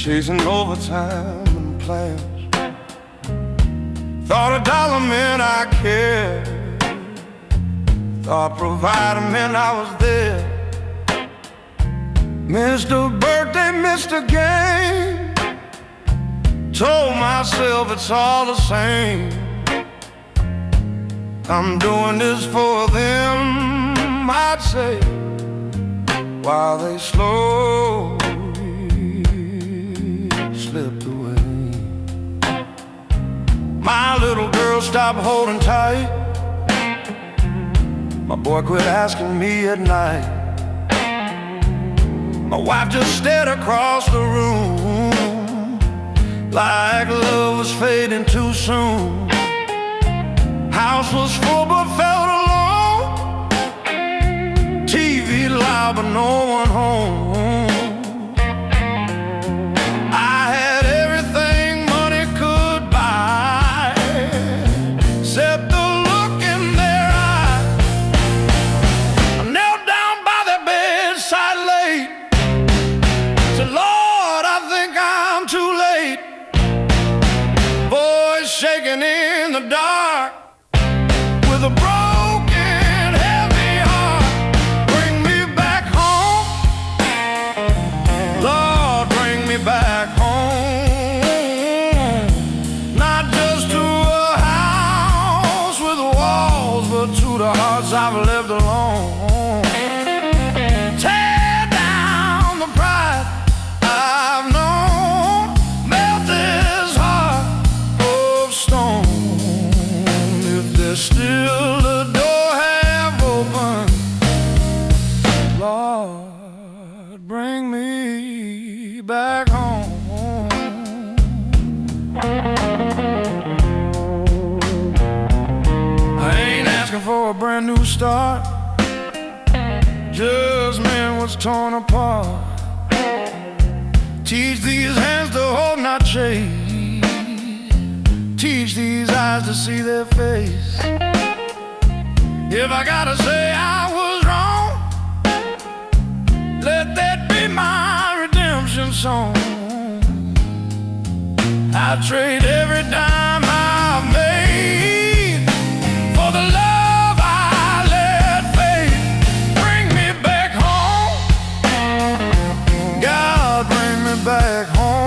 chasing overtime and plans. Thought a dollar meant I cared, thought providing meant I was there. Missed a birthday, missed a game, told myself it's all the same. I'm doing this for them, I'd say, while they slowly slipped away. My little girl stopped holding tight, my boy quit asking me at night. My wife just stared across the room, like love was fading too soon. House was full but felt alone, TV loud but no one home. I had everything money could buy, except the look in their eyes. I knelt down by their bedside late, said, Lord, I think I'm too late. Voice shaking in the dark, with a broken, heavy heart. Bring me back home, Lord, bring me back home. Not just to a house with walls, but to the hearts I've left alone. Tear down the pride I've known, melt this heart of stone. If there's still a door half open, Lord, bring me back home. I ain't asking for a brand new start, just meant what's torn apart. Teach these hands to hold, not chase. Teach these eyes to see their face. If I gotta say I was wrong, let that be my redemption song. I'd trade every dime I've made for the love I let fade. Bring me back home, God, bring me back home.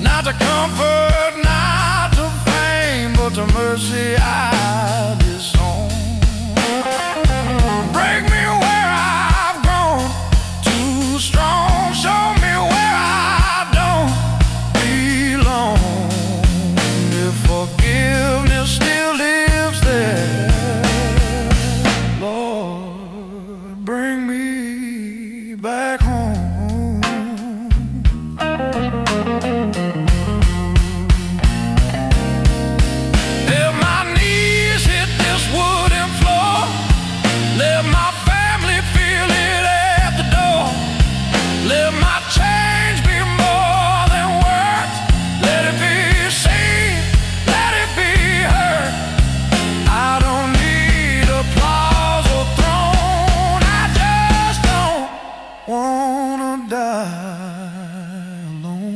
Not to comfort, not to fame, but to mercy I disown. Break me where I've grown too strong, show me where I don't belong. If forgiveness still lives there, Lord, bring me back home. If my knees hit this wooden floor, let my family feel it at the door. Let my change be more than words. Let it be seen, let it be heard. I don't need applause or throne, I just don't wanna die alone.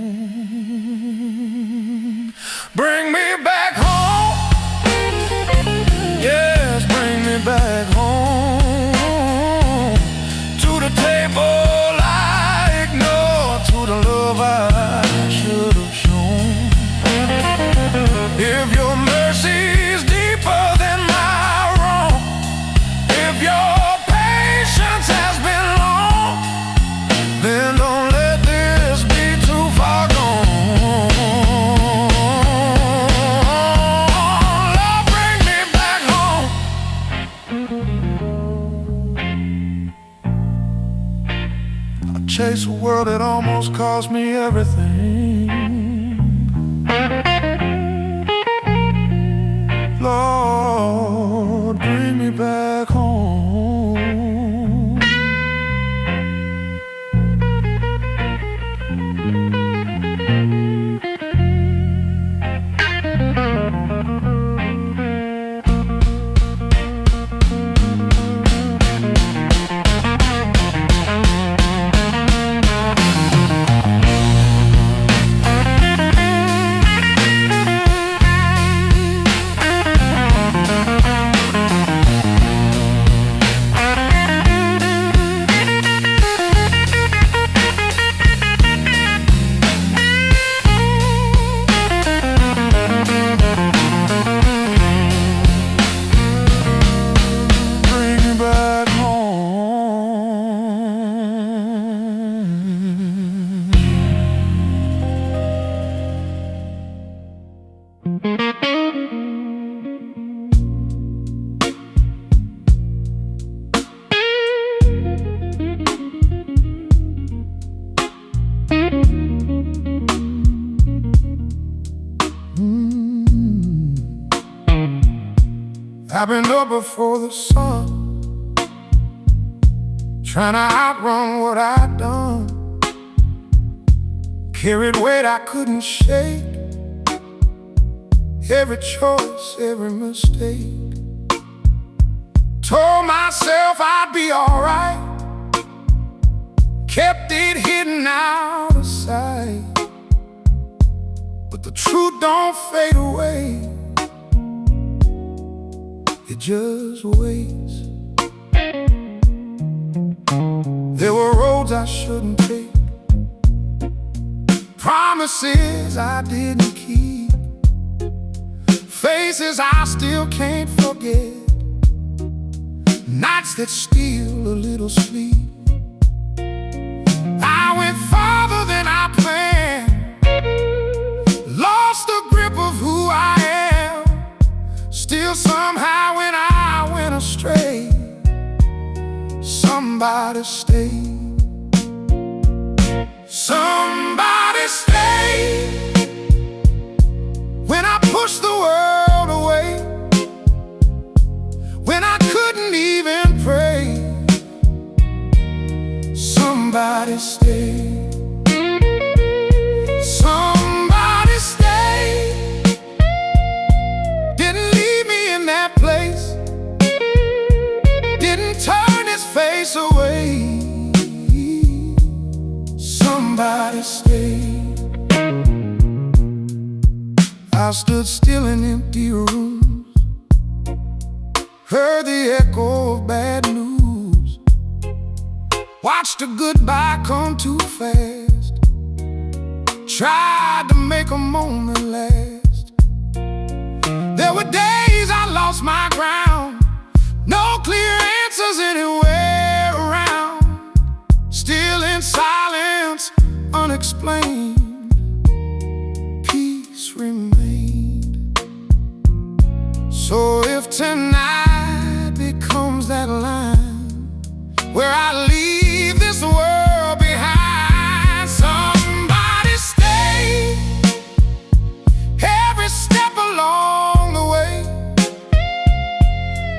Bring me back home, yes, bring me back home. To the table I ignored, to the love I should have shown. If your mercy's deeper than my wrong, if your patience has been long, then don't let this be too far gone. Lord, bring me back home. I chase a world that almost cost me everything. Lord, bring me back home. I've been up before the sun, trying to outrun what I'd done. Carried weight I couldn't shake, every choice, every mistake. Told myself I'd be alright, kept it hidden out of sight. But the truth don't fade away, it just waits. There were roads I shouldn't take, promises I didn't keep, faces I still can't forget, nights that steal a little sleep. I went farther than I planned, lost the grip of who I am. Still somehow when I went astray, somebody stayed. Somebody stayed when I pushed the world away, when I couldn't even pray. Somebody stayed. Somebody stayed, didn't leave me in that place, didn't turn his face away. Somebody stayed. I stood still in empty rooms, heard the echo of bad news, watched a goodbye come too fast, tried to make a moment last. There were days I lost my ground, no clear answers anywhere around. Still in silence, unexplained, peace remained. So if tonight becomes that line where I leave this world behind, somebody stay every step along the way,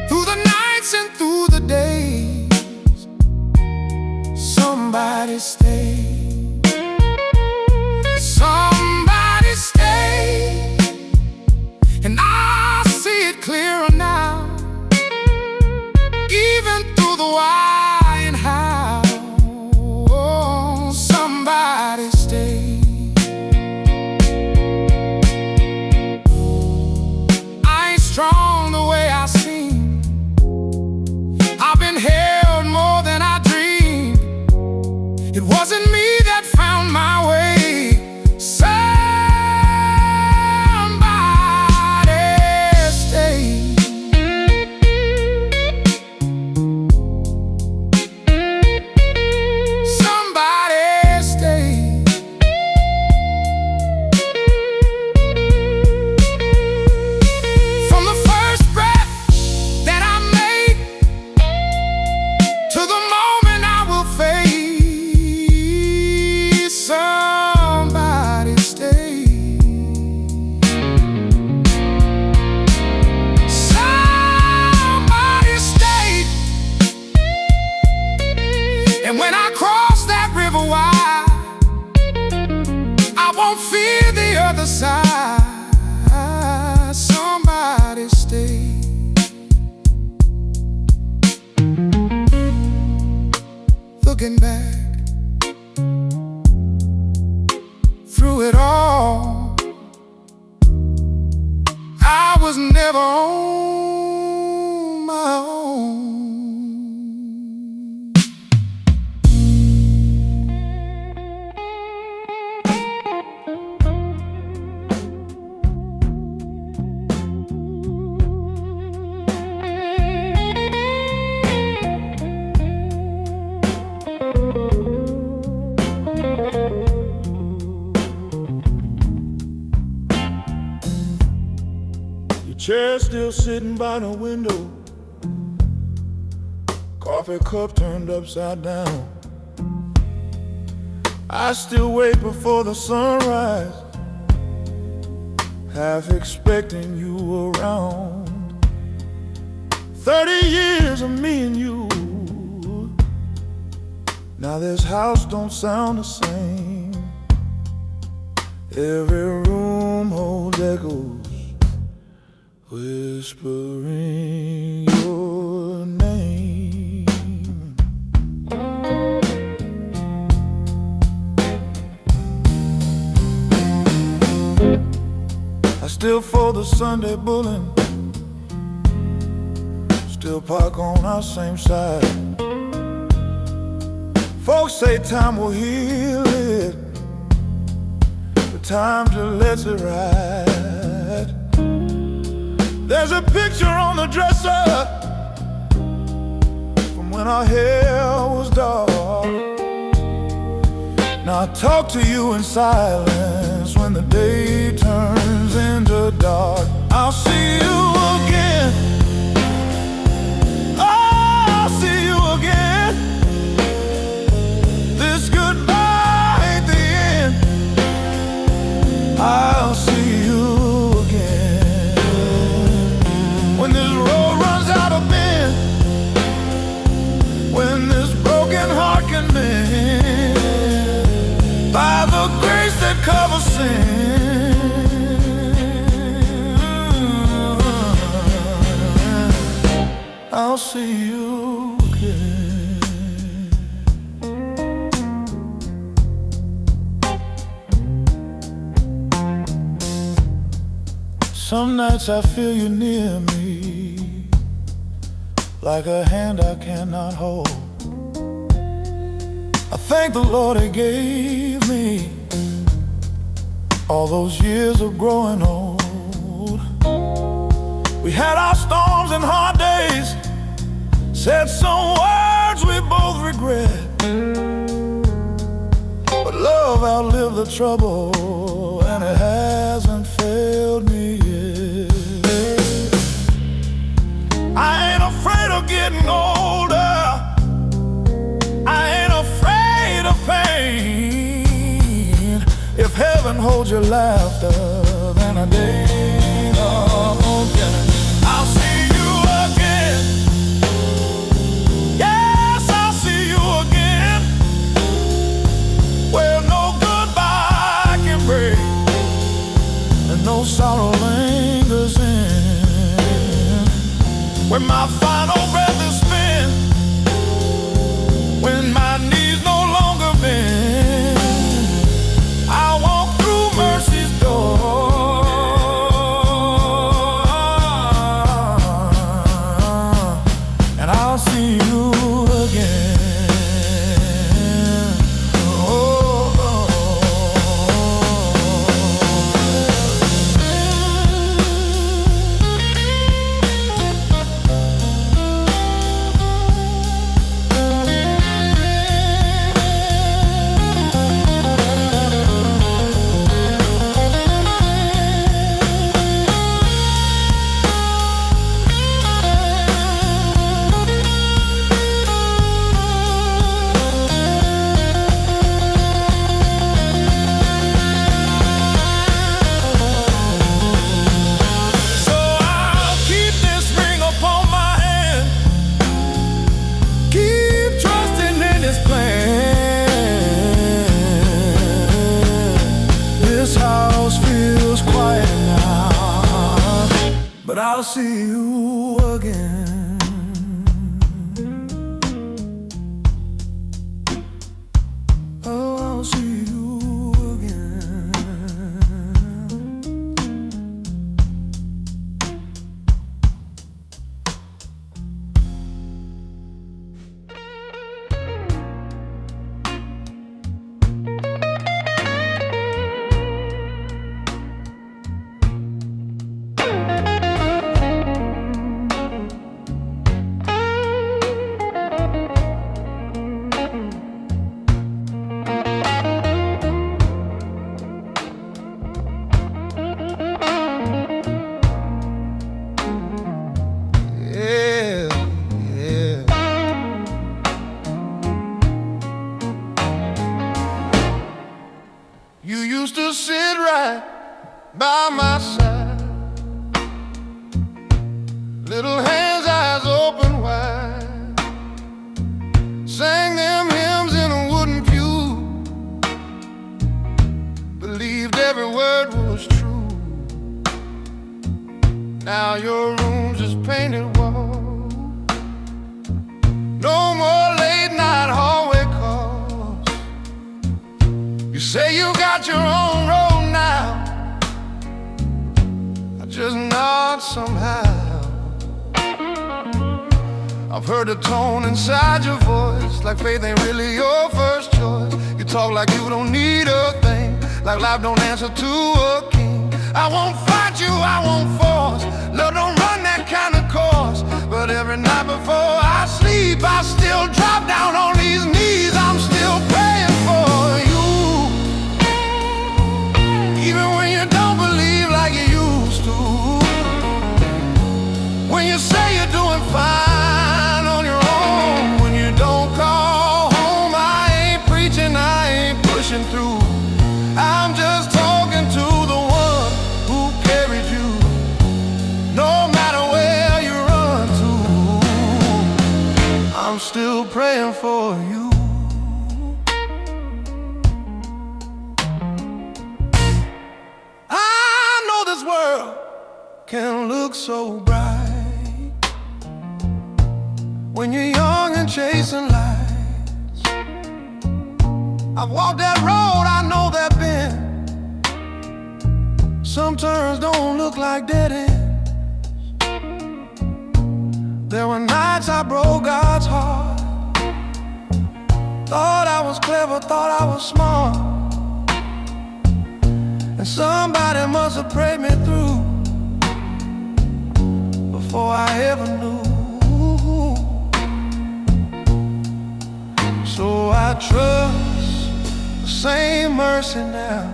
through the nights and through the days. Somebody stay. Somebody stay, and I see it clearer now, even through the why and how. Oh, somebody stay. I ain't strong the way I seem, I've been held more than I dreamed. It wasn't me that found my way, and when I cross that river wide, I won't fear the other side. Somebody stay. Looking back through it all, I was never on my own. Chair still sitting by the window, coffee cup turned upside down. I still wait before the sunrise, half expecting you around. 30 years of me and you. Now this house don't sound the same. Every room holds echoes whispering your name. I still fold the Sunday bulletin, still park on our same side. Folks say time will heal it, but time just lets it ride. There's a picture on the dresser from when our hair was dark. Now I talk to you in silence when the day turns into dark. I'll see you again. Oh, I'll see you again. This goodbye ain't the end. I'll see you again. When this road runs out of men, when this broken heart can mend, by the grace that covers sin, I'll see you again. Some nights I feel you near me, like a hand I cannot hold. I thank the Lord He gave me all those years of growing old. We had our storms and hard days, said some words we both regret, but love outlived the trouble, and it hasn't failed me yet. I ain't afraid of getting older, I ain't afraid of pain. If heaven holds your laughter, then a day don't get it. I'll see you again. Yes, I'll see you again. Where no goodbye can break, and no sorrow lingers in. When my final breath is spent, when my knees no longer bend, I walk through mercy's door, and I'll see you again. But I'll see you again. Oh, I'll see you again. You used to sit right by my side, little hands, eyes open. Now your room's just painted walls. No more late night hallway calls. You say you got your own road now. I just nod somehow. I've heard the tone inside your voice, like faith ain't really your first choice. You talk like you don't need a thing, like life don't answer to a king. I won't fight you, I won't force. Love don't run that kind of course. But every night before I sleep, I still drop down on these knees. I'm still praying for you, even when you don't believe like you used to. When you say you're doing fine on your own, when you don't call home, I ain't preaching, I ain't pushing through. I'm just talking to the one who carried you, no matter where you run to. I'm still praying for you. I know this world can look so bright when you're young and chasing lights. I've walked that road, I know that bend. Some turns don't look like dead ends. There were nights I broke God's heart. Thought I was clever, thought I was smart, and somebody must have prayed me through before I ever knew. So I trust the same mercy now.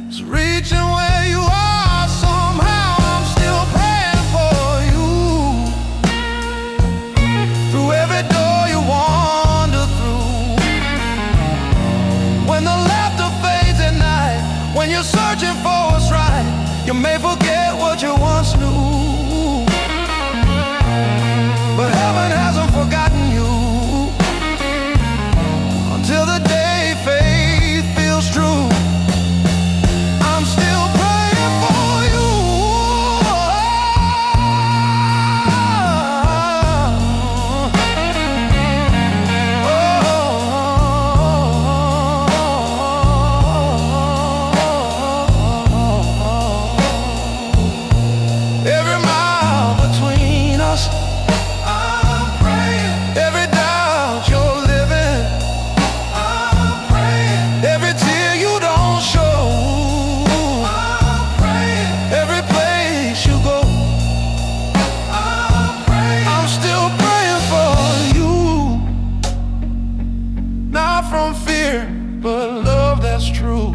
It's reaching where you are somehow. I'm still praying for you. Through every door you wander through. When the laughter fades at night, when you're searching for what's right, you may forget what you once knew. But heaven hasn't forgotten you. Till the day faith feels true, I'm still praying for you. Every mile between us, I'm praying. Every doubt you're living, every tear you don't show, I'm praying. Every place you go, I'm praying. I'm still praying for you. Not from fear, but love that's true.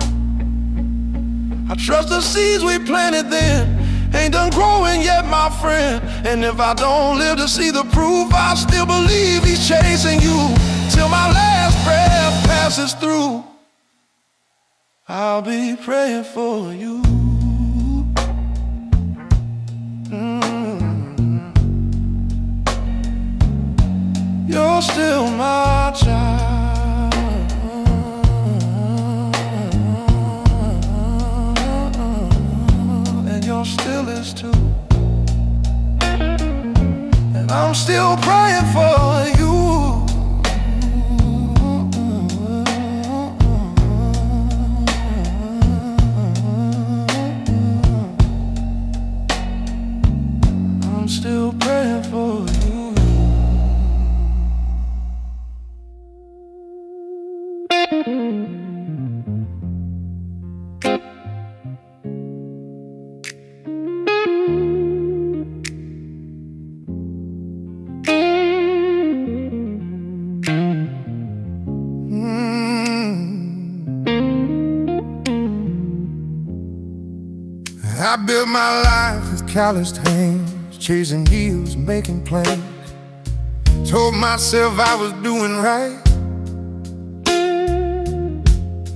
I trust the seeds we planted then ain't done growing yet, my friend. And if I don't live to see the proof, I still believe he's chasing you till my last breath passes through. I'll be praying for you. You're still my child, and you're still his too. And I'm still praying for you. Still praying for you. I built my life with calloused hands, chasing heels, making plans. Told myself I was doing right,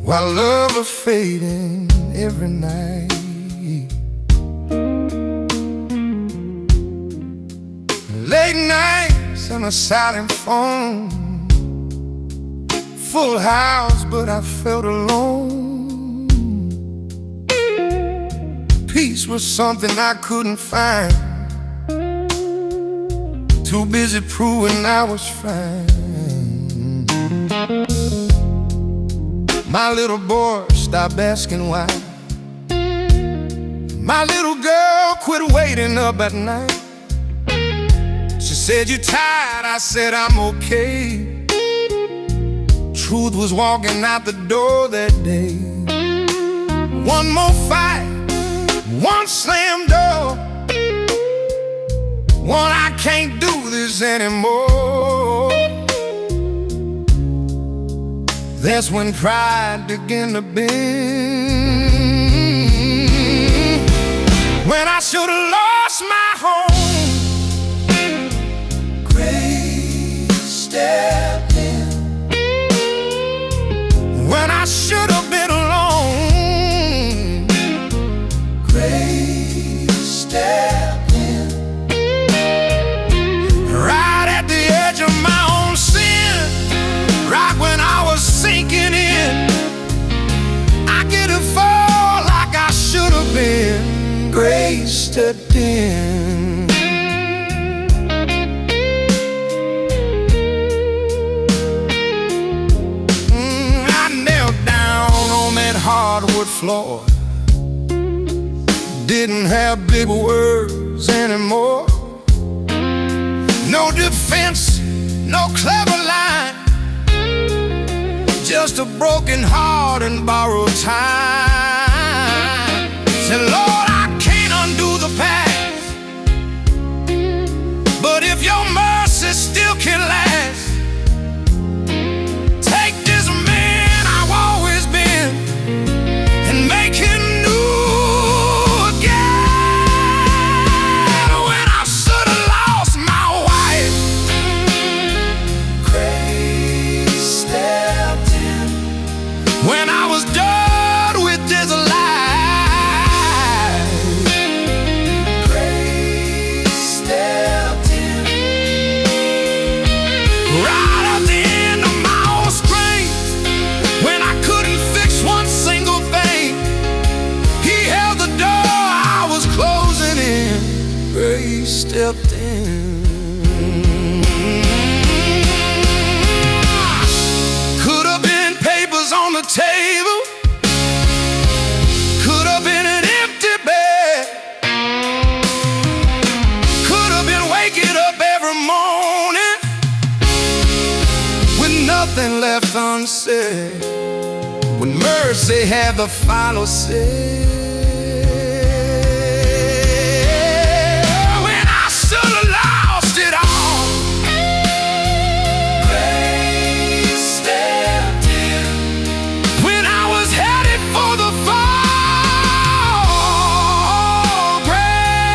while love was fading every night. Late nights on a silent phone, full house but I felt alone. Peace was something I couldn't find. Too busy proving I was fine. My little boy stopped asking why. My little girl quit waiting up at night. She said, "You tired?" I said, "I'm okay." Truth was walking out the door that day. One more fight, one slam door, one I can't do this anymore. That's when pride began to bend. When I should have lost my home, grace stepped in. When I should have been alone, grace stepped in. Right at the edge of my own sin, right when I was sinking in, I didn't fall like I should have been. Grace stepped in. I knelt down on that hardwood floor. Didn't have big words anymore. No defense, no clever line, just a broken heart and borrowed time. Said, "Lord, I can't undo the past, but if your mercy still can last, take this man I've always been and make him new again." When I should have lost my wife, grace stepped in. When I was done with this life, grace stepped in. Right at the end of my own strength, when I couldn't fix one single thing, he held the door I was closing in. Grace stepped in. Could have been papers on the table, could have been an empty bed, could have been waking up every morning with nothing left unsaid, when mercy had the final say. When I should have lost it all, grace stepped in. When I was headed for the fall,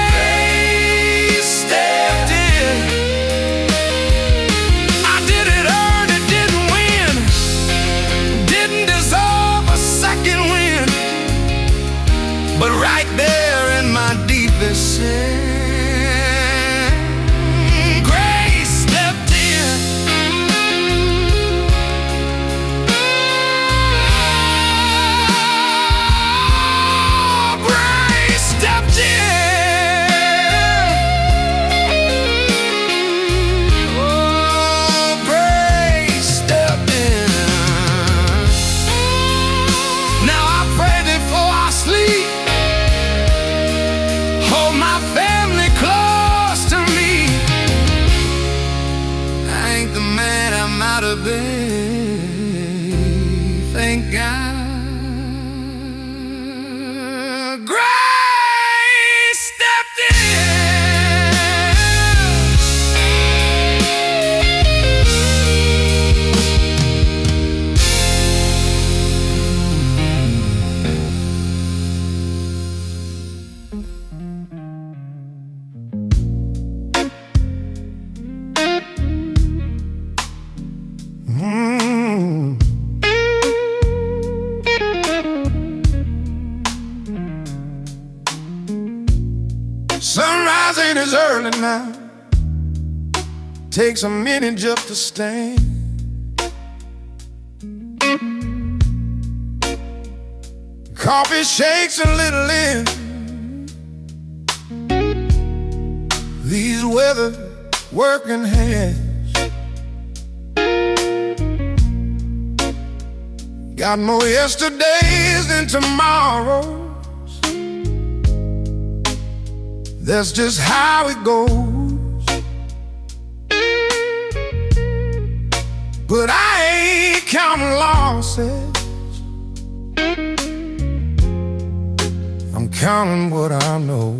grace stepped in. I didn't earn it, didn't win, didn't deserve a second win, but right there in my deepest sin, grace stepped in. Grace stepped in. Oh, grace stepped in. Now I pray before I sleep, hold my family close to me. I ain't the man I might have been, thank God. Grace stepped in. Sunrise ain't as early now, takes a minute just to stand. Coffee shakes a little in, weather working hands. Got more yesterdays than tomorrows. That's just how it goes. But I ain't counting losses. I'm counting what I know.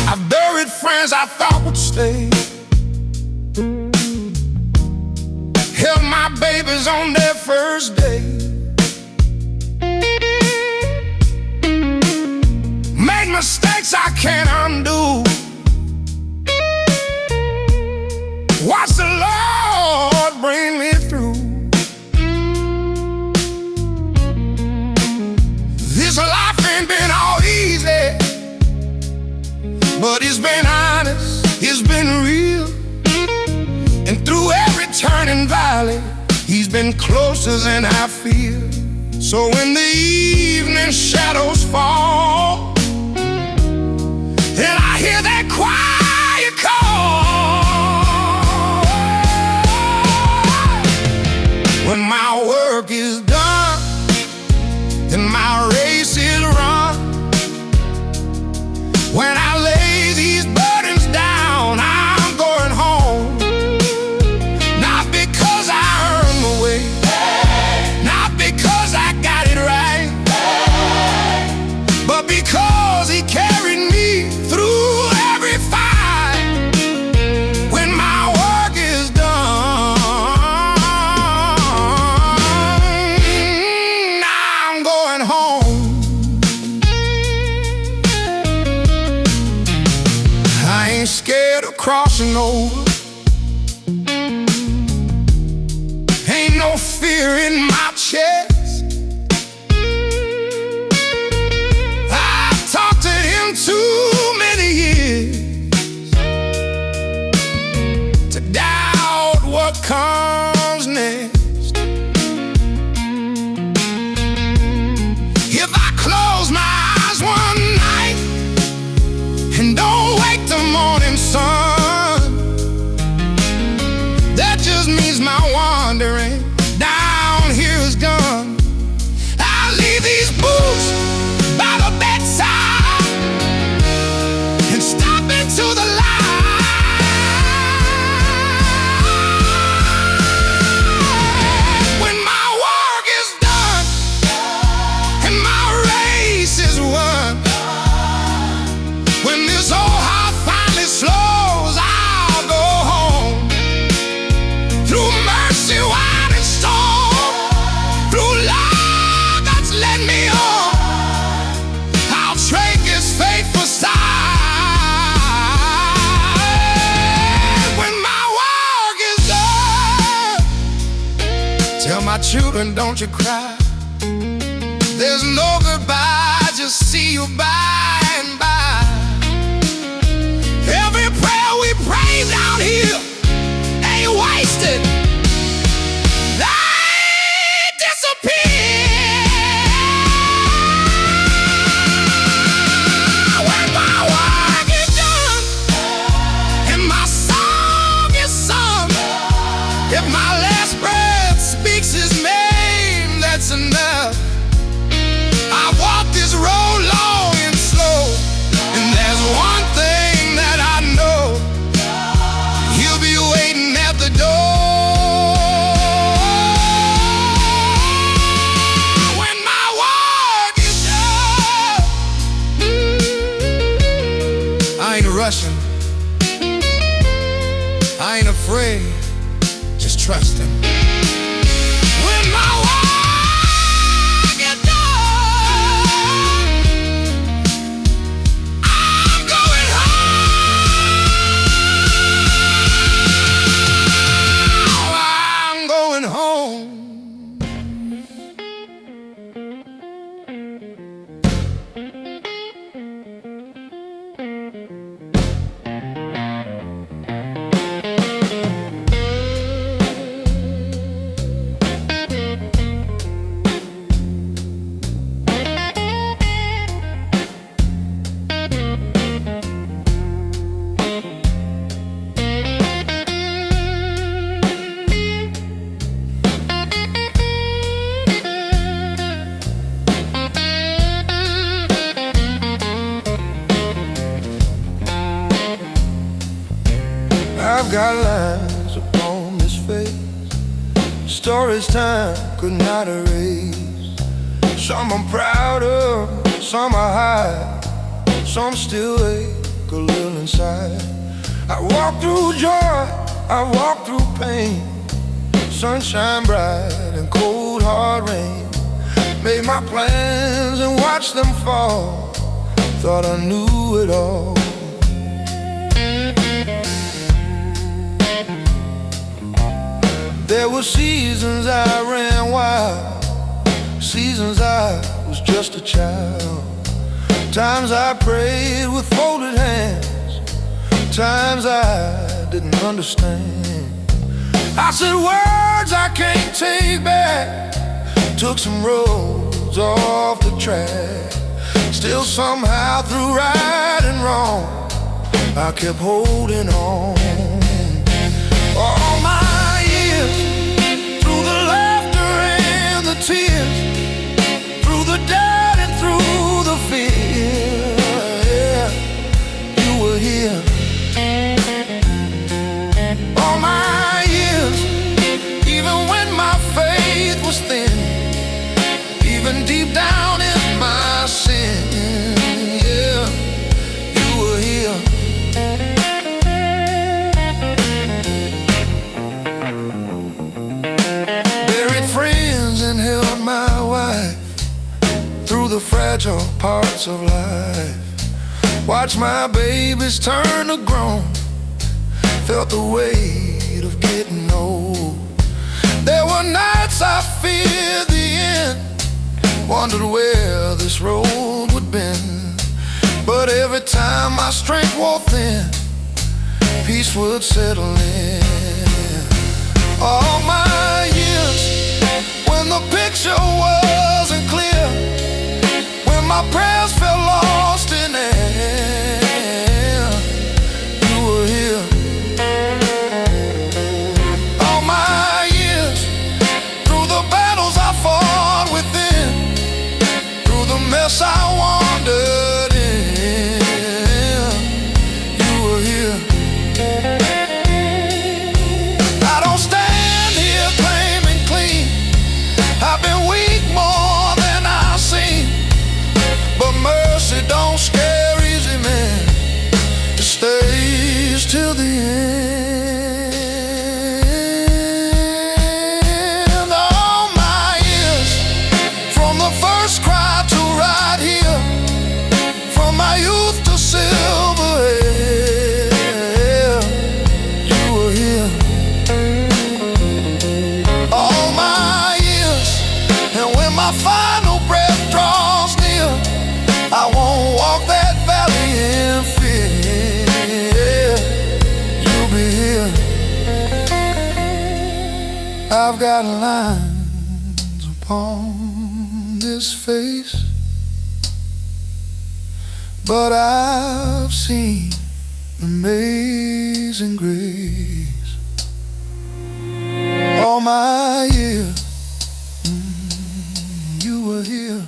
I've buried friends I thought would stay. Held my babies on their first day. Made mistakes I can't undo. Watch the Lord bring me through. This life ain't been all easy, but it's been honest, it's been real. And through every turning valley, He's been closer than I feel. So when the evening shadows fall, and I hear that quiet call, when my work is done and my race is run, when I lay these burdens down, I'm going home. Not because I earned my way, not because I got it right, but because He carried me through every fight. When my work is done, I'm going home. I ain't scared of crossing over. Ain't no fear in my chest. I've talked to Him too many years to doubt what comes next. If I close my eyes one night and don't wake the morning sun, that just means my wandering down here is done. I'll leave these boots by the bedside and stop into the light. When my work is done and my race is won, when this old heart finally slows, I'll go home. Through mercy, wide and storm, through love that's led me on, I'll trade His faithful side. When my work is done, tell my children, don't you cry. There's no goodbye, just see you by and by. Every prayer we pray down here ain't wasted. They disappear. When my work is done and my song is sung, if my last breath speaks His name, that's enough. I walk this road long and slow, and there's one thing that I know: He'll be waiting at the door. got lines upon this face, stories time could not erase. Some I'm proud of, some I hide, some still ache a little inside. I walk through joy, I walk through pain, sunshine bright and cold hard rain. Made my plans and watched them fall, thought I knew it all. There were seasons I ran wild, seasons I was just a child. Times I prayed with folded hands, times I didn't understand. I said words I can't take back, took some roads off the track. Still somehow through right and wrong, I kept holding on. All my years, through the laughter and the tears, through the doubt and through the fear, yeah, you were here. All my years, even when my faith was thin, even deep down in my sin, yeah, you were here. Buried friends and held my wife through the fragile parts of life. Watched my babies turn to grown, felt the weight of getting old. There were nights I feared the end, wondered where this road would bend. But every time my strength wore thin, peace would settle in. All my years, when the picture wasn't clear, when my prayers felt lost in air, you were here. All my years, through the battles I fought within, through the mess I wandered in, you were here. I don't stand here claiming clean, I've been weak more than I've seen, but mercy don't scare easy, man, it stays till the end. All my years, from the first cry to right here, from my youth to silver hair, you were here. All my years, and when my final breath draws near, I won't walk that valley in fear, you'll be here. I've got lines upon this face, but I've seen amazing grace. All my years, you were here.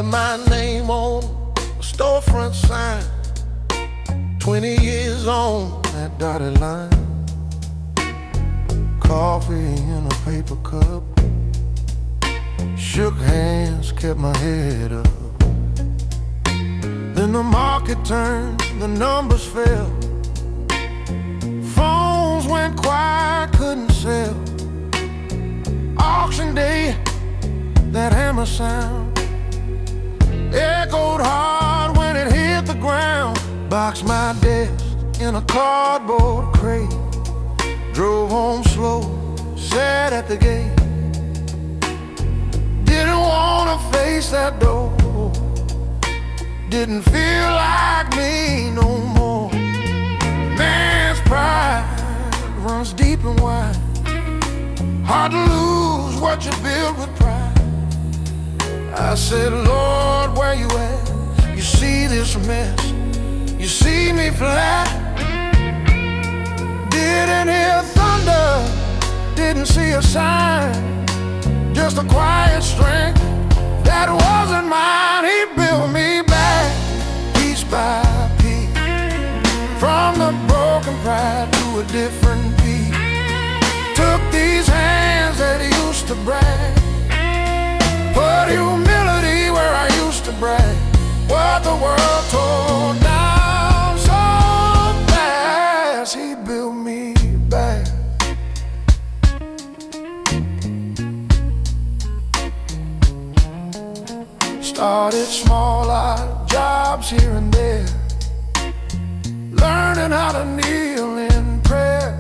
Had my name on a storefront sign, 20 years on that dotted line. Coffee in a paper cup, shook hands, kept my head up. Then the market turned, the numbers fell, phones went quiet, couldn't sell. Auction day, that hammer sound echoed hard when it hit the ground. Boxed my desk in a cardboard crate, drove home slow, sat at the gate. Didn't wanna face that door, didn't feel like me no more. Man's pride runs deep and wide, hard to lose what you build with pride. I said, Lord, where you at? You see this mess, you see me flat. Didn't hear thunder, didn't see a sign, just a quiet strength that wasn't mine. He built me back, piece by piece, from the broken pride to a different beat. Took these hands that used to brag, put humility where I used to brag. What the world tore down so fast, he built me back. Started small, odd jobs here and there, learning how to kneel in prayer.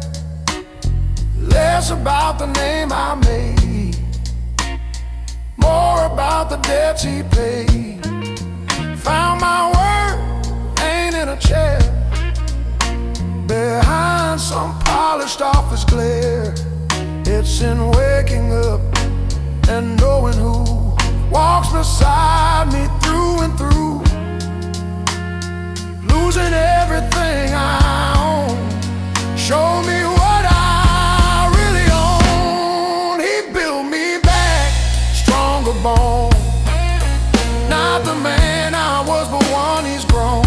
Less about the name I made, more about the debts he paid. Found my worth ain't in a chair, behind some polished office glare. It's in waking up and knowing who walks beside me through and through. Losing everything I own, show me what I really own. He built me back, stronger bone, not the man I was, but one he's grown.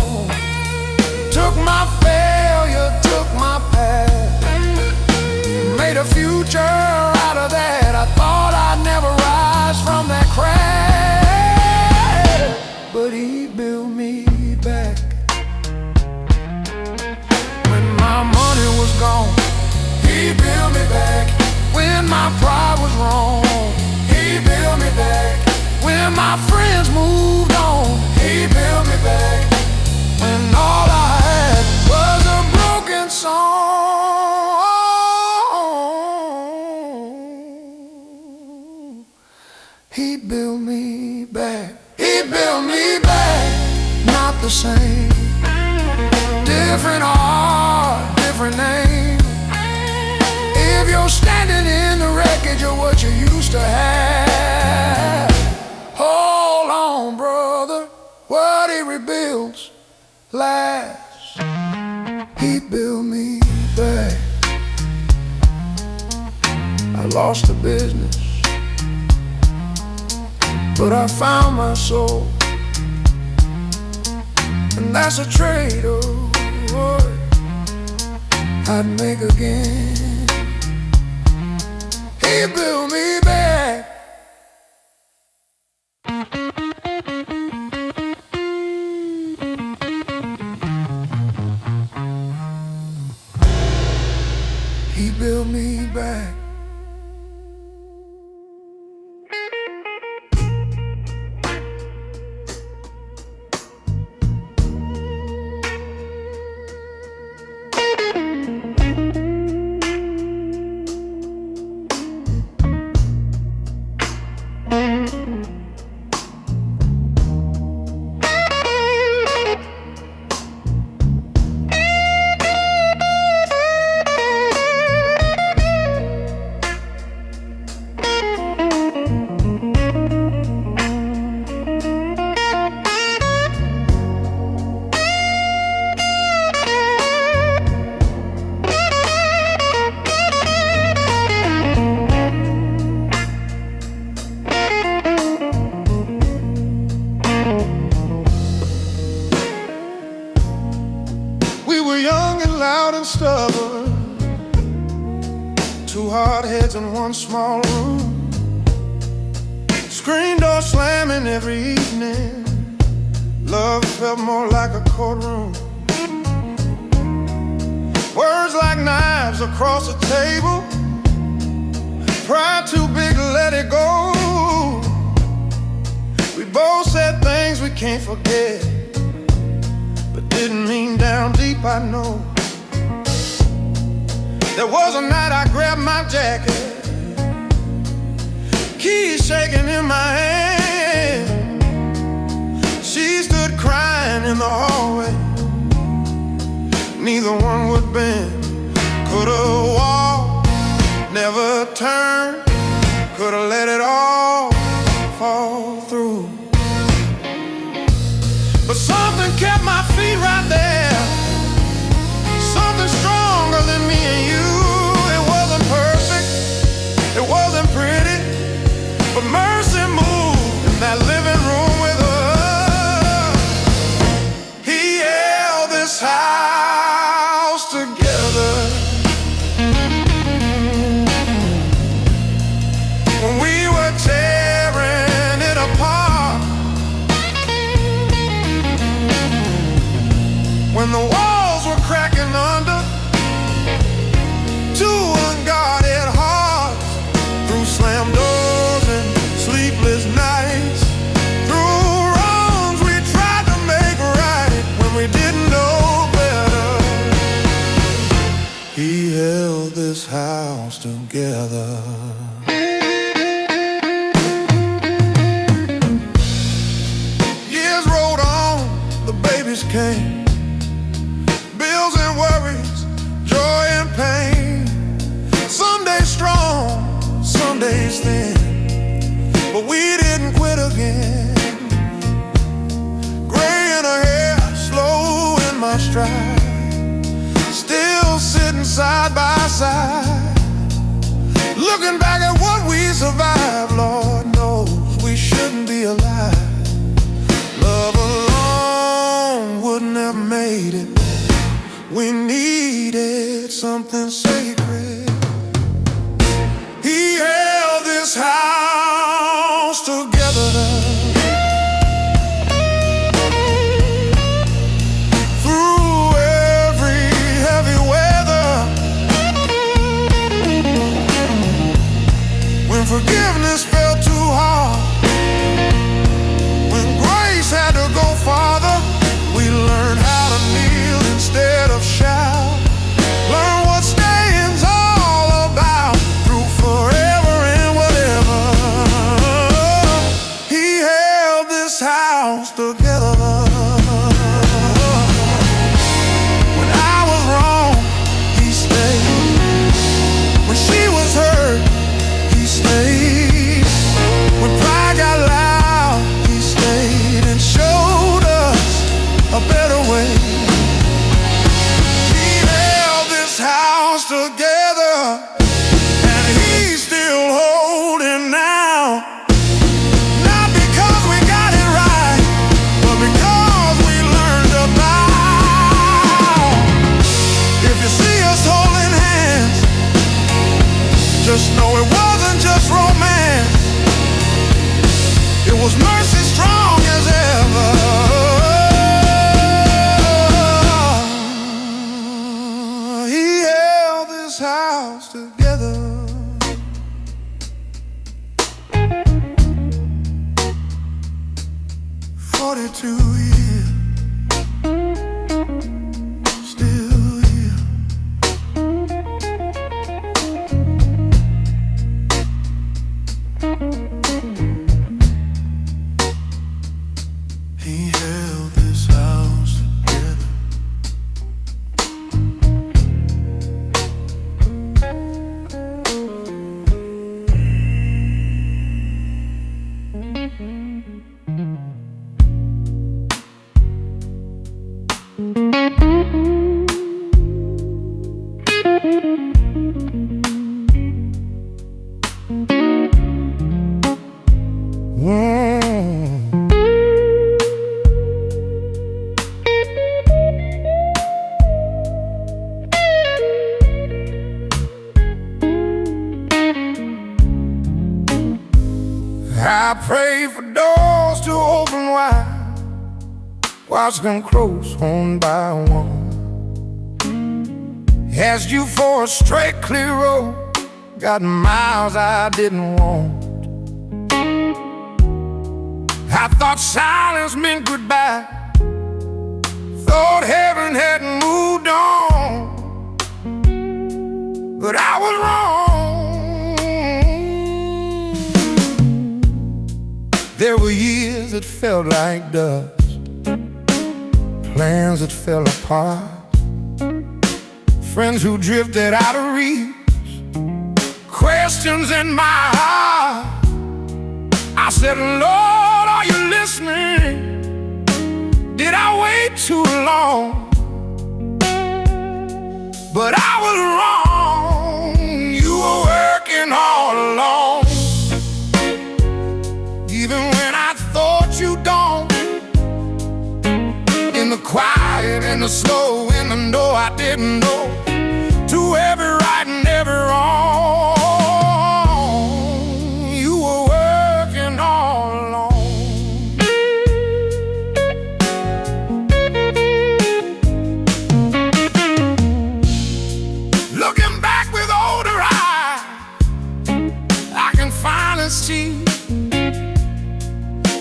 Took my failure, took my past, made a future out of that. I thought I'd never rise from that crash, but he built me back. When my money was gone, he built me back. When my pride was wrong, he built me back. When my friends moved on, he built me back. When all I had was a broken song, he built me back. He built me back, not the same. Different heart, different name. If you're standing in the wreckage of what you used to have, hold on, brother, what he rebuilds lasts. He built me back. I lost the business, but I found my soul, and that's a trade I'd make again. He built me back. He built me back. We were young and loud and stubborn, two hard heads in one small room. Screen door slamming every evening. Love felt more like a courtroom. Words like knives across the table. Pride too big to let it go. We both said things we can't forget, but didn't mean down deep, I know. There was a night I grabbed my jacket, keys shaking in my hand. She stood crying in the hallway. Neither one would bend. Could've walked, never turned. Could've let it all fall through. But something kept my feet right there. Something stronger than me and you. It wasn't perfect, it wasn't pretty, but mercy moved in that living room with us. He held this house together when we were tearing it apart. When the walls were cracking under, two unguarded hearts, through slammed doors and sleepless nights, through wrongs we tried to make right when we didn't know better. He held this house together. Years rolled on, the babies came, bills and worries, joy and pain. Some days strong, some days thin, but we didn't quit again. Gray in her hair, slow in my stride, still sitting side by side, looking back at what we survived. Lord knows we shouldn't be alive. Love alone wouldn't have made it. We needed something sacred. He held this house together through every heavy weather. When forgiveness felt too hard, when grace had to go farther, we learned how to kneel instead of shout. Learn what staying's all about, through forever and whatever. He held this house together. When I was wrong, he stayed. When she was hurt, he stayed. When pride got loud, he stayed and showed us a better way. He held this house together, and he's still holding now. Not because we got it right, but because we learned to bow. If you see us holding hands, just know it wasn't just romance. It was mercy strong as ever. He held this house together. 42 years, still here. He held this house together. watch them crows one by one. Asked you for a straight, clear road, got miles I didn't want. I thought silence meant goodbye, thought heaven hadn't moved on, but I was wrong. There were years that felt like dust, plans that fell apart, friends who drifted out of reach, questions in my heart. I said, Lord, are you listening? Did I wait too long? But I was wrong. You were working all alone, even when I thought you don't. In the quiet, in the slow, in the no I didn't know, to every right and every wrong, you were working all alone. Looking back with older eyes, I can finally see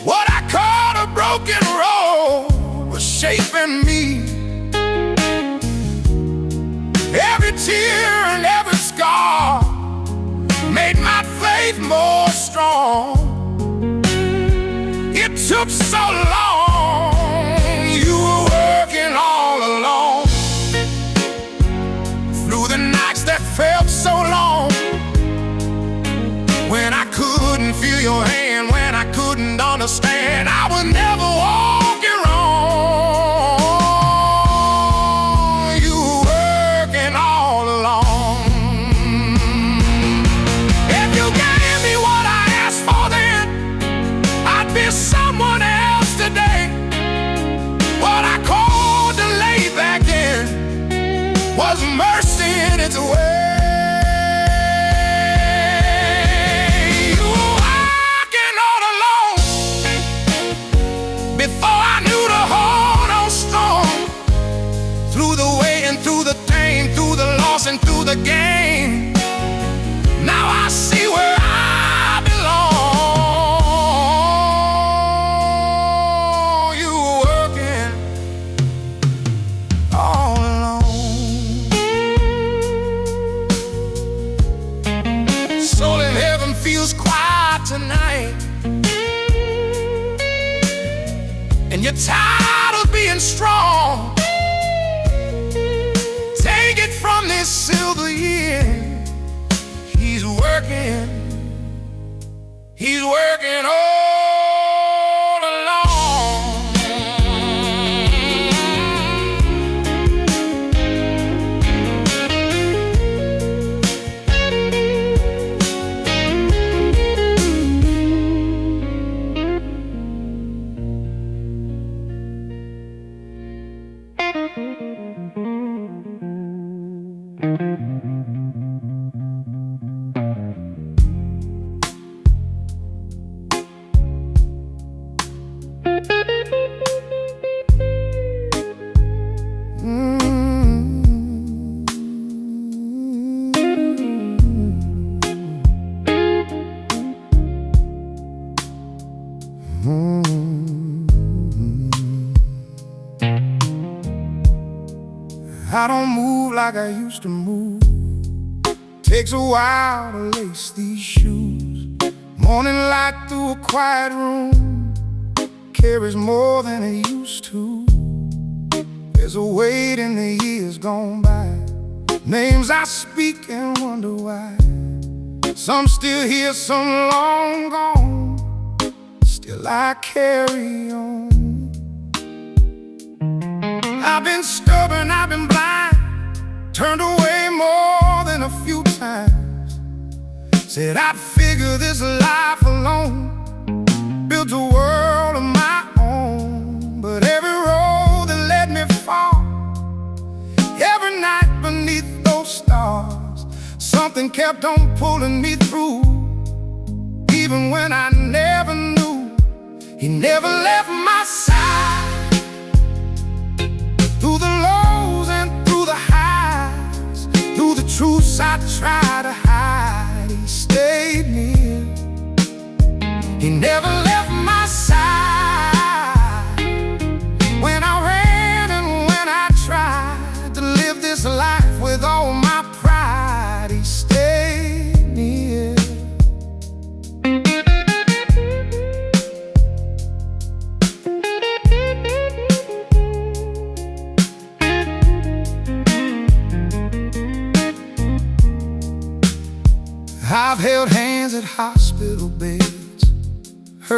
what I called a broken road was shaping me. Every tear and every scar made my faith more strong. It took so long. You were working all alone, through the nights that felt so long, when I couldn't feel your hand, when I couldn't understand. I was never walking wrong. You were working all alone. If you gave me what I asked for then, I'd be someone else today. What I called delay back then was mercy in its way. Before I knew to hold on strong, through the way and through the pain, through the loss and through the gain, now I see where I belong. You were working all alone. Soul in heaven feels quiet tonight, and you're tired of being strong. Take it from this silver year. He's working all along. I don't move like I used to move. Takes a while to lace these shoes. Morning light through a quiet room carries more than it used to. There's a weight in the years gone by, names I speak and wonder why. Some still here, some long gone, still I carry on. I've been stubborn, I've been blind, turned away more than a few times. Said I'd figure this life alone, built a world of my own. But every road that led me far, every night beneath those stars, something kept on pulling me through. Even when I never knew, he never left my side.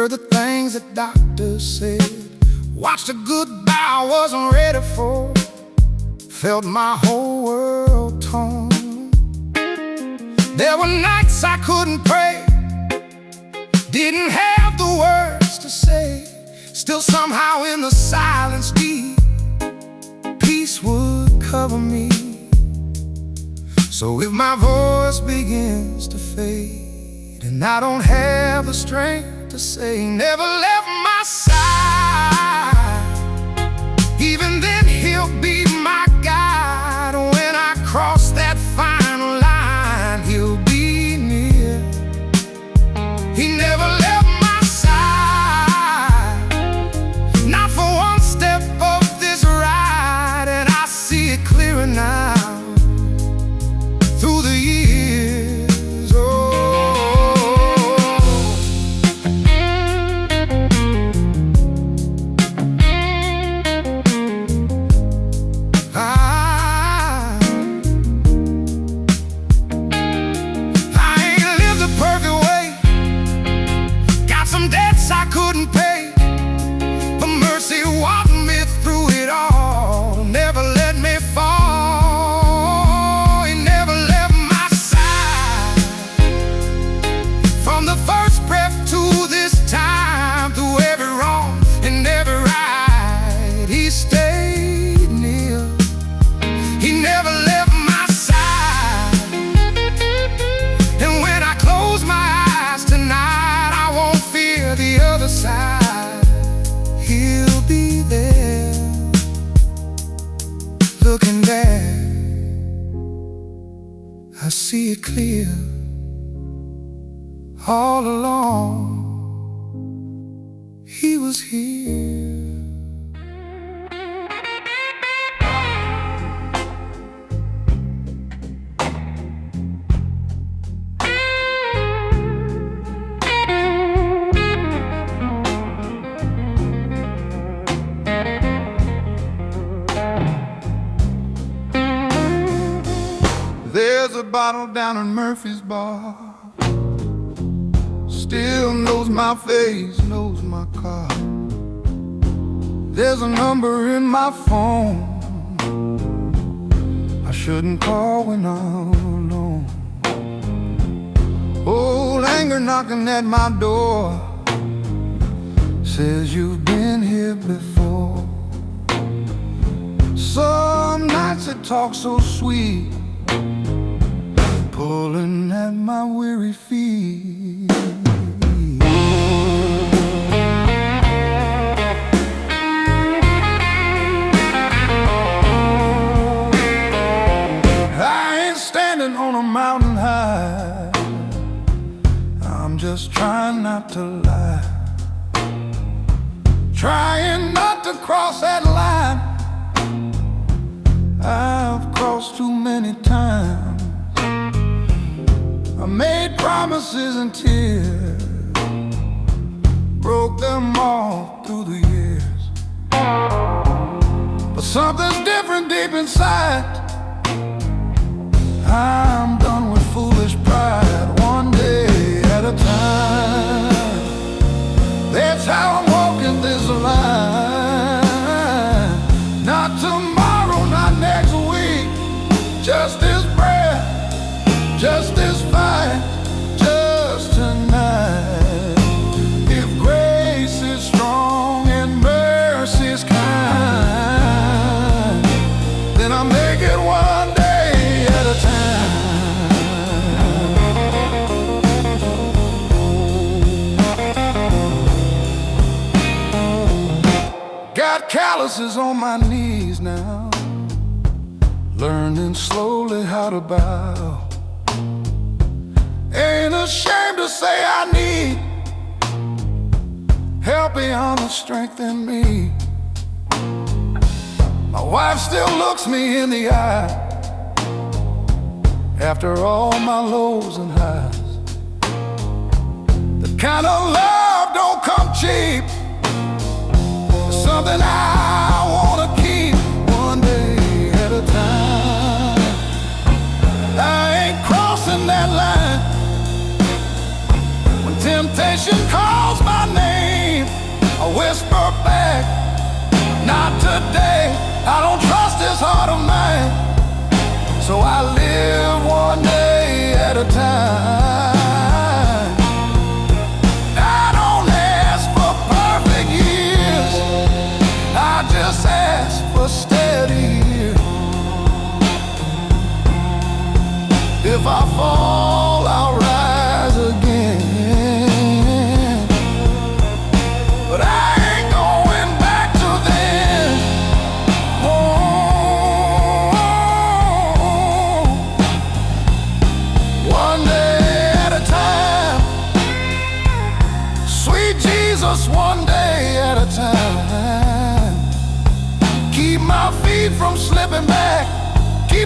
Heard the things that doctors said, watched a goodbye I wasn't ready for, felt my whole world torn. There were nights I couldn't pray, didn't have the words to say. Still somehow in the silence deep, peace would cover me. So if my voice begins to fade and I don't have the strength to say, never left my side, even then he'll be my guide. When I cross that final line, he'll be near. He never left my side, not for one step of this ride. And I see it clearer now, through the years. I ain't lived a perfect way, got some debts I couldn't pay, but mercy walked me through it all, never let me fall. He never left my side, from the first breath to this time, through every wrong and every right, he stayed near. He never left my side, and when I close my eyes tonight, I won't fear the other side. He'll be there, looking back, I see it clear. All along, he was here. There's a bottle down in Murphy's bar, still knows my face, knows my car. There's a number in my phone I shouldn't call when I'm alone. Old anger knocking at my door, says you've been here before. Some nights it talks so sweet, pulling at my weary feet. I ain't standing on a mountain high, I'm just trying not to lie, trying not to cross that line I've crossed too many times. I made promises and tears, broke them all through the years. But something's different deep inside, I'm done with foolish pride, one day at a time. That's how I'm walking this line. Not tomorrow, not next week, just this breath, just this fight, just tonight. If grace is strong and mercy is kind, then I'll make it one day at a time. Got calluses on my knees now, learning slowly how to bow. Ain't ashamed to say I need help beyond the strength in me. My wife still looks me in the eye after all my lows and highs. The kind of love don't come cheap, it's something I wanna keep, one day at a time. I ain't crossing that line, temptation calls my name.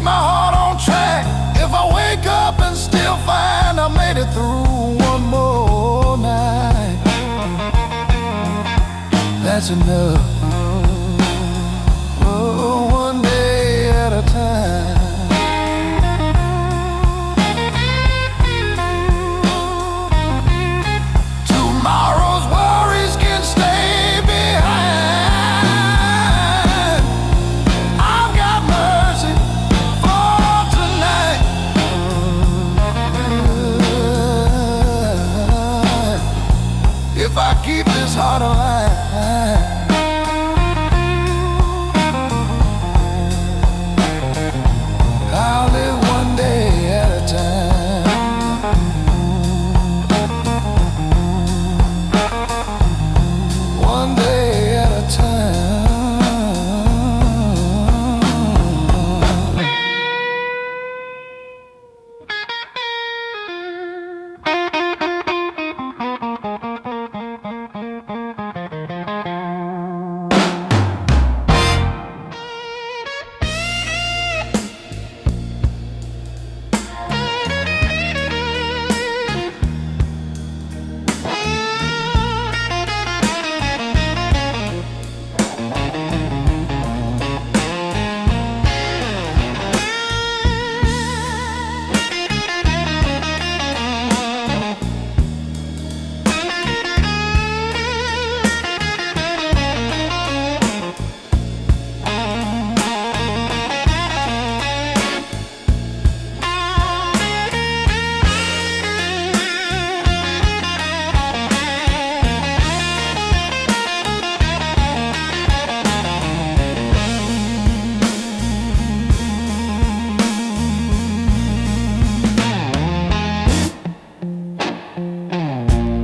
keep my heart on track. If I wake up and still find I made it through one more night, that's enough. Oh, one day at a time. Tomorrow's worries can stay behind. I've got mercy for tonight. If I keep this heart alive, I'll live one day at a time. One day at a time.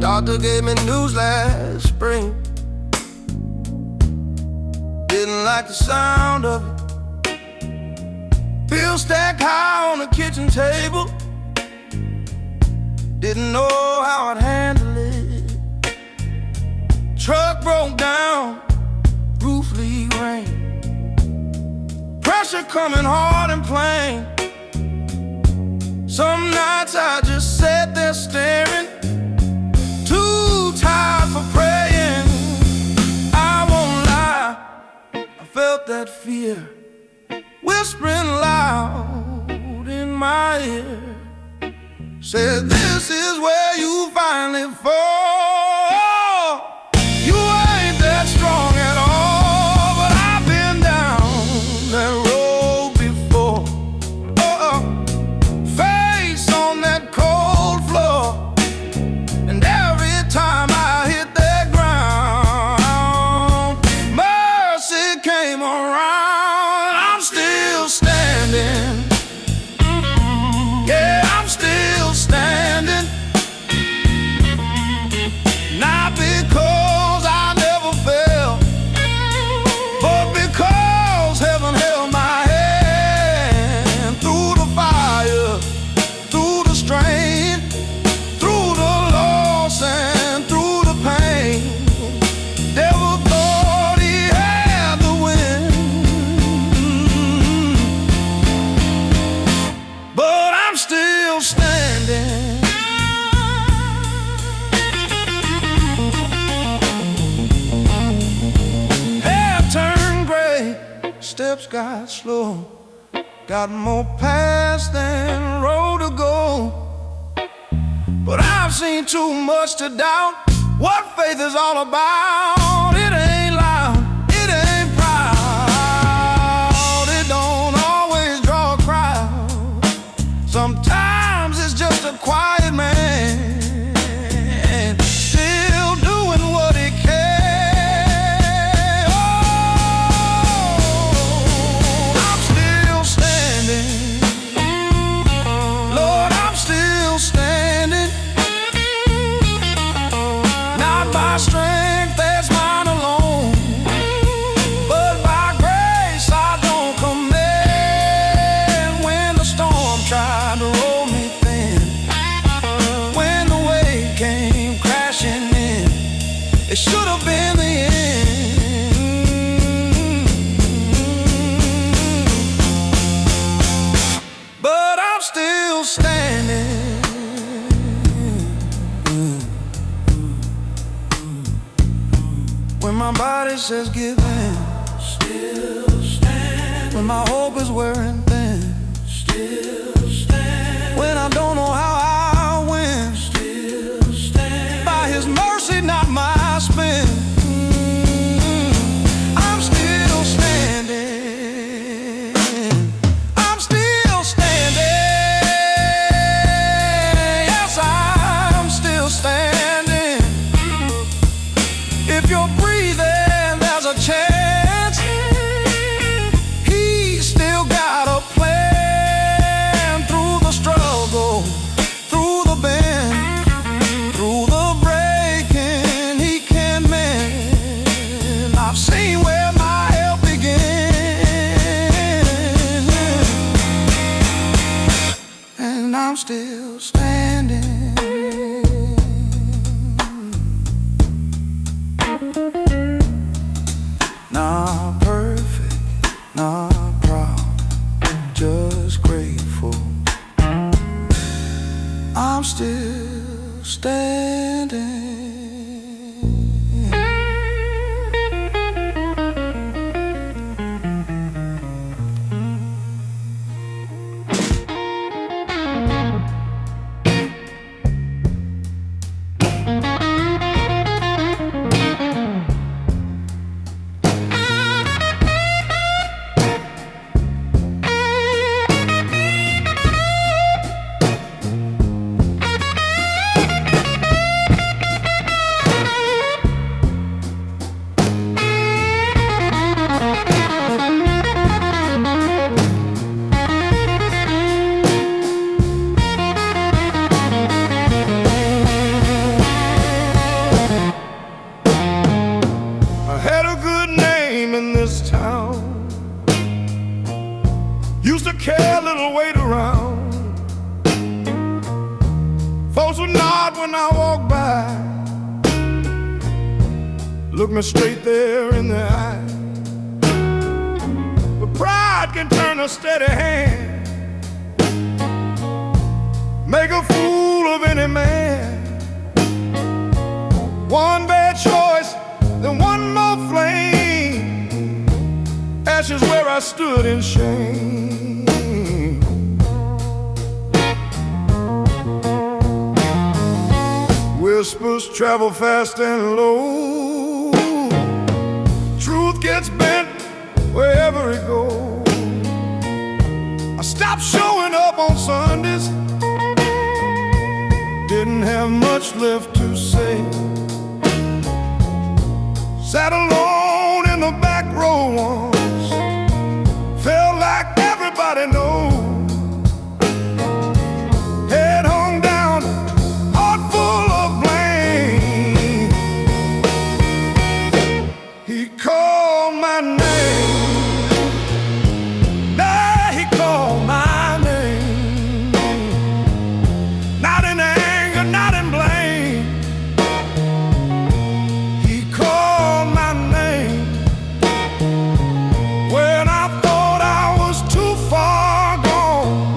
Doctor gave me news last spring. Didn't like the sound of it. Pills stacked high on the kitchen table. Didn't know how I'd handle it. Truck broke down, roof leak rain. Pressure coming hard and plain. Some nights I just sat there staring, too tired for praying. I won't lie, I felt that fear whispering loud in my ear. Said, this is where you finally fall. You ain't that strong at all, but I've been down that road before. Face on that cold floor, and every time I hit that ground, mercy came around. I'm still standing. Yeah, I'm still standing. Not because I never fell, but because heaven held my hand through the fire, through the strain, through the loss and through the pain. Devil thought he had the win, but I'm still standing. Hair turned gray, steps got slow. Got more past than road to go. But I've seen too much to doubt what faith is all about. It ain't loud, it ain't proud. It don't always draw a crowd. Sometimes it's just a quiet man, still doing what he can. Oh, I'm still standing. Lord, I'm still standing. Not by strength, that's mine alone. Somebody says give in. Still standing. When my hope is wearing thin. Still standing. When I don't know how I'll win. Still standing. By His mercy, not my spin. I'm still standing. I'm still standing. Yes, I'm still standing. If you're breathing, there's a chance. He's still got a plan. Through the struggle, through the bend, through the breaking, He can mend. I've seen where my help begins, and I'm still standing. Not perfect, not proud, just grateful. I'm still standing. I had a good name in this town. Used to carry a little weight around. Folks would nod when I walked by. Look me straight there in the eye. But pride can turn a steady hand, make a fool of any man. One bad choice, then one more flame. Ashes where I stood in shame. Whispers travel fast and low. Truth gets bent wherever it goes. I stopped showing up on Sundays. Didn't have much left to say. Sat alone in the back row once. Felt like everybody knows. Head hung down, heart full of blame. He called my name. Nah, he called my name. Not in anger, not in blame. He called my name when I thought I was too far gone,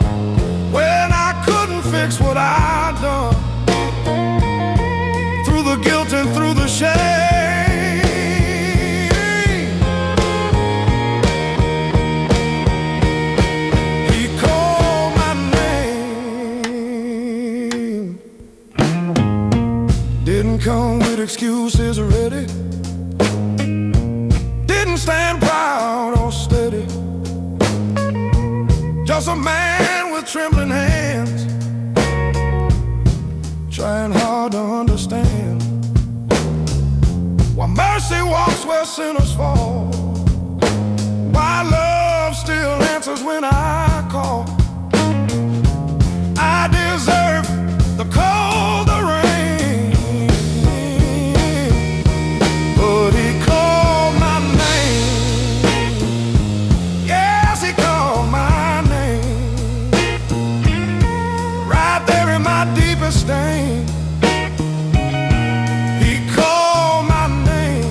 when I couldn't fix what I'd done. Through the guilt and through the shame, he called my name. Didn't come with excuses ready. Didn't stand proud or steady. Just a man with trembling hands, trying hard to understand why mercy walks where sinners fall, why love still answers when I call. I deserve the cold, the rain, but he called my name. Yes, he called my name. Right there in my deepest stain, he called my name.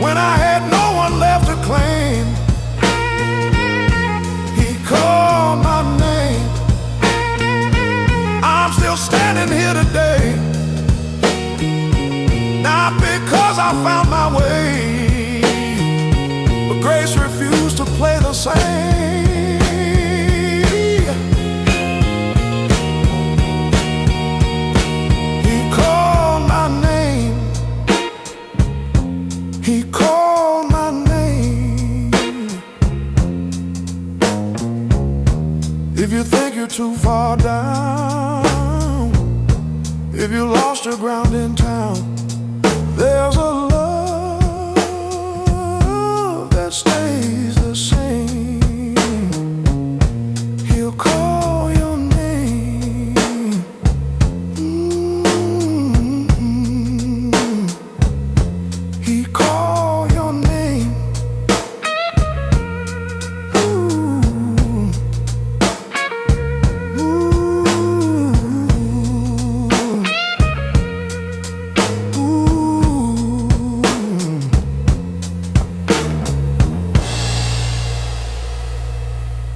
when I had no one left to claim. He called my name. I'm still standing here today, not because I found my way, but grace refused to play the same. He called my name. He called my name. If you think you're too far down, if you lost your ground in town, there's a love that stays the same. He'll call your name. He call your name.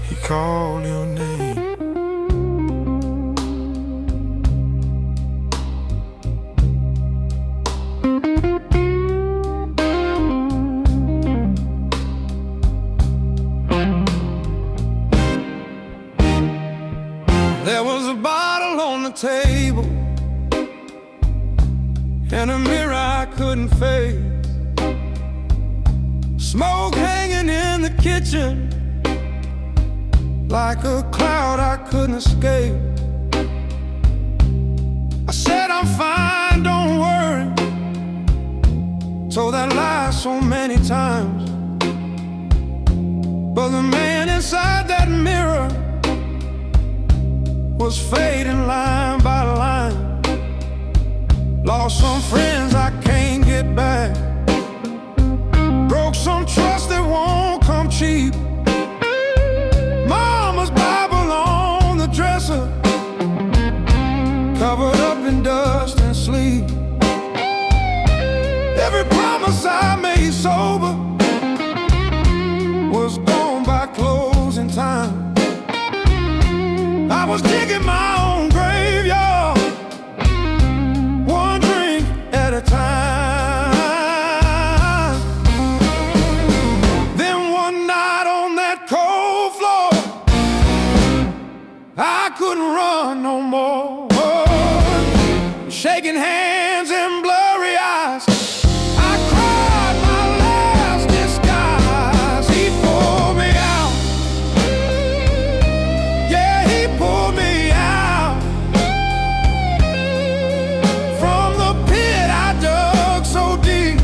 He called your name. There was a bottle on the table and a mirror I couldn't face, smoke hanging in the kitchen like a cloud I couldn't escape. I said I'm fine, don't worry, told that lie so many times, but the man inside that mirror was fading line by line. Lost some friends I can't get back, broke some trust that won't come cheap. Mama's Bible on the dresser, covered up in dust and sleep. Every promise I made sober was gone by closing time. I was digging my own graveyard, one drink at a time. Then one night on that cold floor, I couldn't run no more. Shaking hands and blurry eyes, I cried my last disguise. He pulled me out. Yeah, he pulled me out from the pit I dug so deep,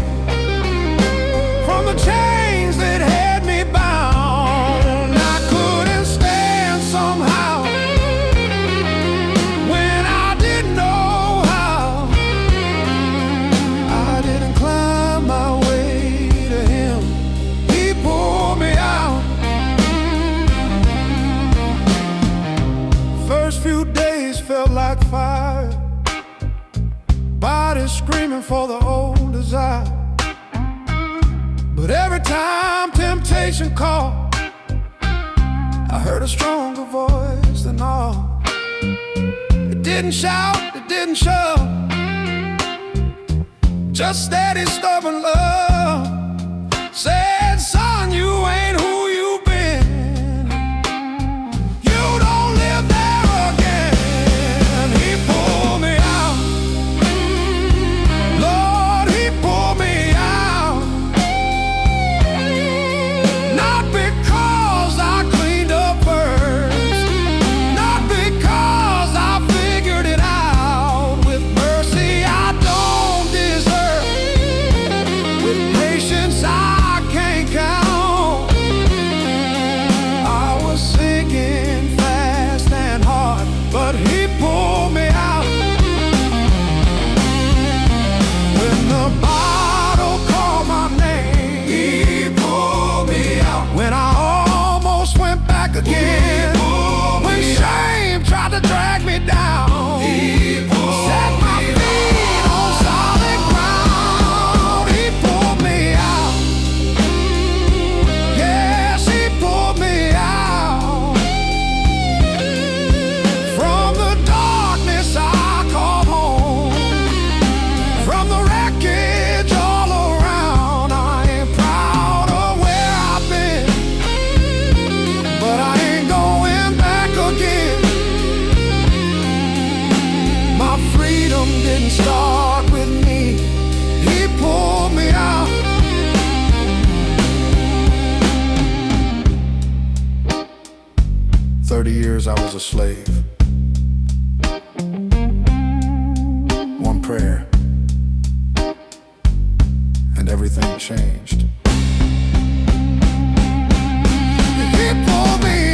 from the chains that had me bound. I couldn't stand somehow when I didn't know how. I didn't climb my way to him. He pulled me out. First few days felt like fire, body screaming for the old desire. But every time temptation called, I heard a stronger voice than all. It didn't shout, it didn't shove, just steady, stubborn love. Said, son, you ain't who you've been. You don't live there again. He pulled me out. Lord, he pulled me out. Not because I cleaned up first, not because I figured it out with mercy I don't deserve, with was a slave. One prayer, and everything changed. He pulled me